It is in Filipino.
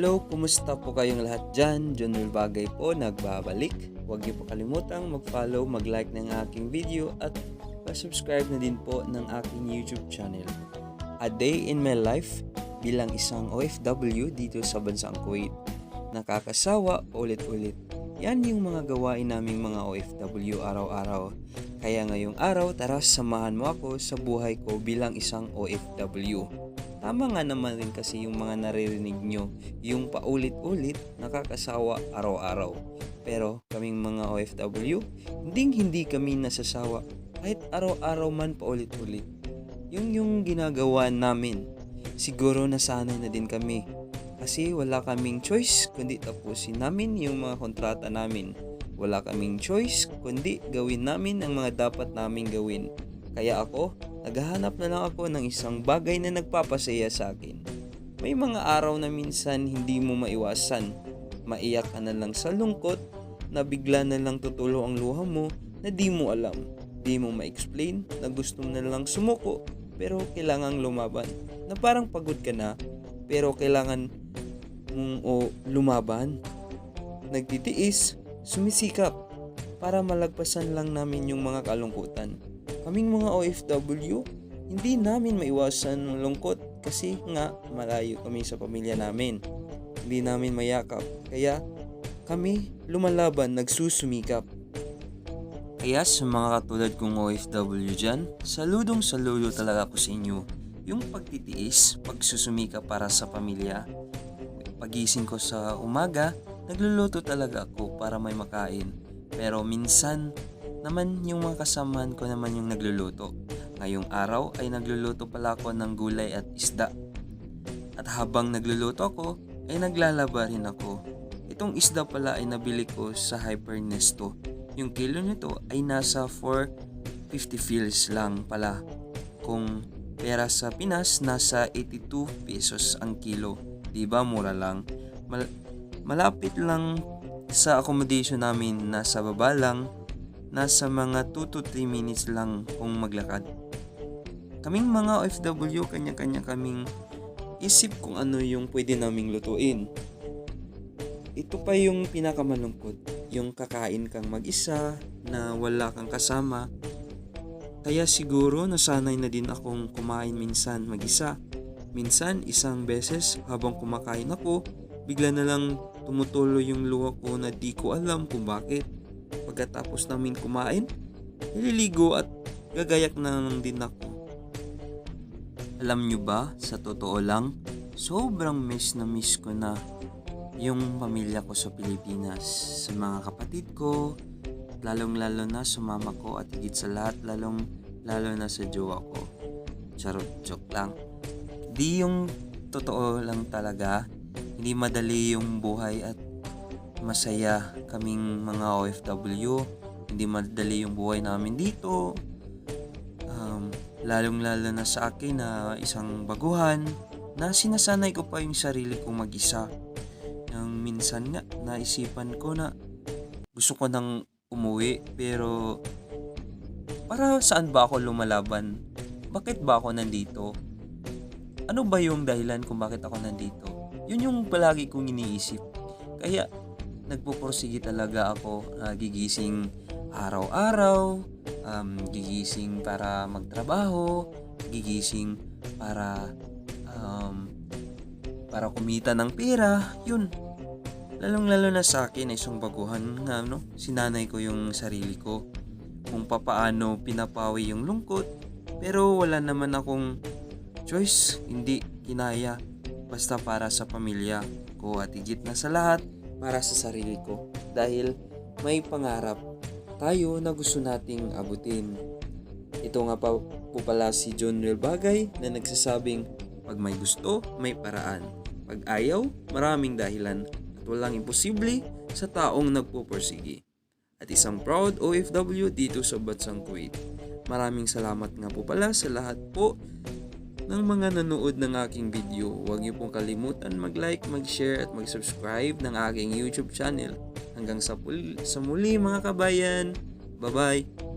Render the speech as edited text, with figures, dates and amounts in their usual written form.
Hello, kumusta po kayong lahat dyan? Junel Bagay po, nagbabalik. Huwag niyo po kalimutang mag-follow, mag-like ng aking video at subscribe na din po ng aking YouTube channel. A day in my life bilang isang OFW dito sa bansang Kuwait. Nakakasawa ulit-ulit. Yan yung mga gawain naming mga OFW araw-araw. Kaya ngayong araw, tara samahan mo ako sa buhay ko bilang isang OFW. Tama nga naman rin kasi yung mga naririnig nyo, yung paulit-ulit, nakakasawa araw-araw. Pero kaming mga OFW, hindi kami nasasawa kahit araw-araw man paulit-ulit. Yung ginagawa namin, siguro nasanay na din kami. Kasi wala kaming choice kundi tapusin namin yung mga kontrata namin. Wala kaming choice kundi gawin namin ang mga dapat naming gawin. Kaya ako, naghahanap na lang ako ng isang bagay na nagpapasaya sa akin. May mga araw na minsan hindi mo maiwasan. Maiyak ka na lang sa lungkot, na bigla na lang tutulo ang luha mo na di mo alam. Di mo ma-explain na gusto mo na lang sumuko pero kailangang lumaban. Na parang pagod ka na pero kailangan mong lumaban. Nagtitiis, sumisikap para malagpasan lang namin yung mga kalungkutan. Kaming mga OFW, hindi namin maiwasan malungkot kasi nga malayo kami sa pamilya namin. Hindi namin mayakap, kaya kami lumalaban, nagsusumikap. Kaya sa mga katulad kong OFW dyan, saludo talaga ako sa inyo. Yung pagtitiis, pagsusumikap para sa pamilya. Pagising ko sa umaga, nagluluto talaga ako para may makain. Pero minsan naman yung mga kasamahan ko naman yung nagluluto. Ngayong araw ay nagluluto pala ako ng gulay at isda. At habang nagluluto ako, ay naglalaba rin ako. Itong isda pala ay nabili ko sa Hyper Nesto. Yung kilo nito ay nasa 450 fils lang pala. Kung pera sa Pinas, nasa 82 pesos ang kilo. Diba mura lang? Malapit lang sa accommodation namin, nasa baba lang. Nasa mga 2 to 3 minutes lang kung maglakad. Kaming mga OFW, kanya-kanya kaming isip kung ano yung pwede naming lutuin. Ito pa yung pinakamalungkot, yung kakain kang mag-isa na wala kang kasama. Kaya siguro nasanay na din akong kumain minsan mag-isa. Minsan isang beses habang kumakain ako, bigla na lang tumutulo yung luha ko na di ko alam kung bakit. Pagkatapos namin kumain, nililigo at gagayak na lang din ako. Alam nyo ba, sa totoo lang, sobrang miss ko na yung pamilya ko sa Pilipinas. Sa mga kapatid ko, lalong-lalo na sa mama ko at higit sa lahat, lalong-lalo na sa jowa ko. Charot, joke lang. Di yung totoo lang talaga, hindi madali yung buhay at masaya kaming mga OFW. Hindi madali yung buhay namin dito. Lalong-lalo na sa akin na isang baguhan na sinasanay ko pa yung sarili kong mag-isa. Yung minsan nga naisipan ko na gusto ko nang umuwi pero para saan ba ako lumalaban? Bakit ba ako nandito? Ano ba yung dahilan kung bakit ako nandito? Yun yung palagi kong iniisip. Kaya nagpupursige talaga ako, gigising araw-araw, gigising para magtrabaho, gigising para kumita ng pera. Yun, lalong-lalo na sa akin ay isang baguhan nga, sinanay ko yung sarili ko kung papaano pinapawi yung lungkot, pero wala naman akong choice, hindi kinaya, basta para sa pamilya ko at higit na sa lahat, para sa sarili ko dahil may pangarap tayo na gusto nating abutin. Ito nga pa po pala si Junel Bagay na nagsasabing pag may gusto, may paraan. Pag ayaw, maraming dahilan at walang imposible sa taong nagpupursige. At isang proud OFW dito sa bansang Kuwait. Maraming salamat nga po pala sa lahat po ng mga nanood ng aking video. Huwag niyo pong kalimutan mag-like, mag-share at mag-subscribe ng aking YouTube channel. Hanggang sa muli mga kabayan. Bye-bye!